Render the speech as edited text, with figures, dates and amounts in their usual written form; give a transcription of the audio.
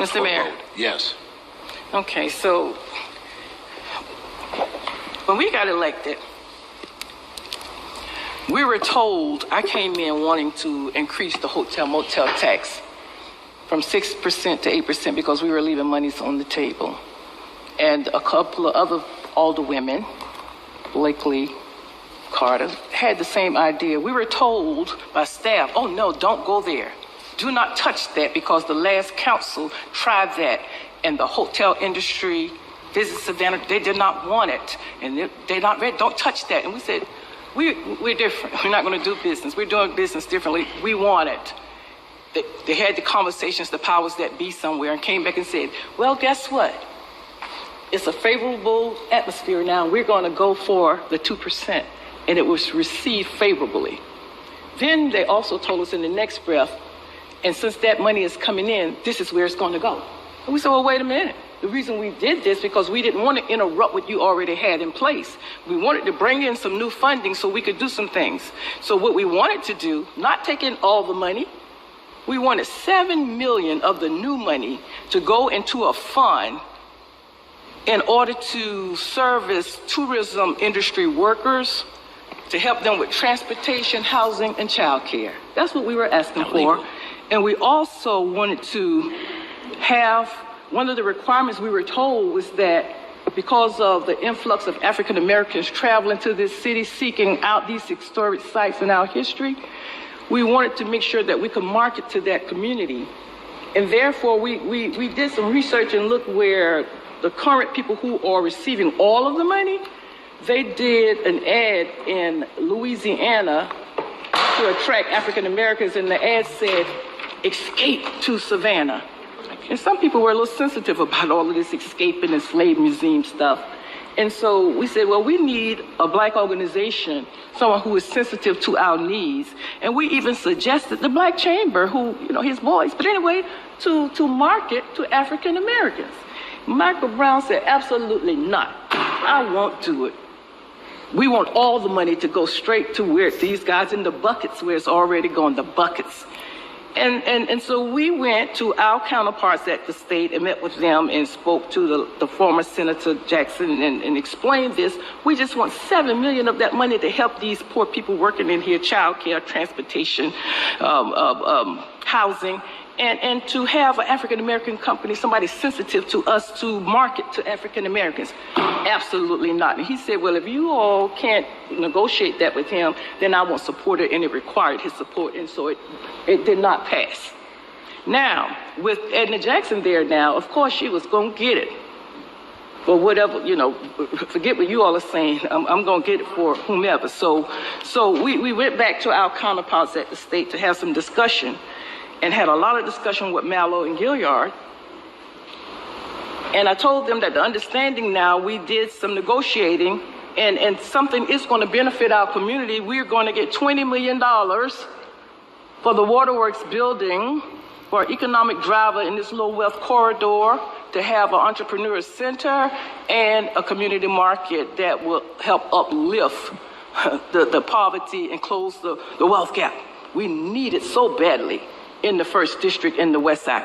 Mr. Mayor. Yes. Okay, so when we got elected, we were told, I came in wanting to increase the hotel motel tax from 6% to 8% because we were leaving monies on the table. And a couple of other Alderwomen, Blakely, Carter, had the same idea. We were told by staff, oh no, don't go there. Do not touch that, because the last council tried that, and the hotel industry, Visit Savannah, they did not want it, and they're not ready. Don't touch that. And we said, we're different. We're not going to do business. We're doing business differently. We want it. They had the conversations, the powers that be somewhere, and came back and said, well, guess what? It's a favorable atmosphere now. We're going to go for the 2%, and it was received favorably. Then they also told us in the next breath, and since that money is coming in, this is where it's going to go. And we said, well, wait a minute. The reason we did this because we didn't want to interrupt what you already had in place. We wanted to bring in some new funding so we could do some things. So what we wanted to do, not take in all the money, we wanted $7 million of the new money to go into a fund in order to service tourism industry workers, to help them with transportation, housing, and childcare. That's what we were asking for. And we also wanted to have, one of the requirements we were told was that because of the influx of African Americans traveling to this city, seeking out these historic sites in our history, we wanted to make sure that we could market to that community. And therefore, we did some research and looked where the current people who are receiving all of the money, they did an ad in Louisiana to attract African Americans, and the ad said, escape to Savannah. And some people were a little sensitive about all of this escaping and slave museum stuff. And so we said, well, we need a black organization, someone who is sensitive to our needs. And we even suggested the Black Chamber, who, his voice, but anyway, to market to African Americans. Michael Brown said, absolutely not. I won't do it. We want all the money to go straight to where these guys in the buckets, where it's already going, the buckets. And so we went to our counterparts at the state and met with them and spoke to the former Senator Jackson and explained this. We just want $7 million of that money to help these poor people working in here, childcare, transportation, housing, and to have an African-American company, somebody sensitive to us, to market to African-Americans. Absolutely not. And he said, well, if you all can't negotiate that with him, then I won't support it, and it required his support, and so it did not pass. Now, with Edna Jackson there now, of course she was going to get it. But whatever, forget what you all are saying, I'm going to get it for whomever. So we went back to our counterparts at the state to have some discussion, and had a lot of discussion with Mallow and Gilliard. And I told them that the understanding now, we did some negotiating, and something is going to benefit our community. We're going to get $20 million for the Waterworks building, for an economic driver in this low wealth corridor, to have an entrepreneur center and a community market that will help uplift the poverty and close the wealth gap. We need it so badly in the 1st District in the Westside.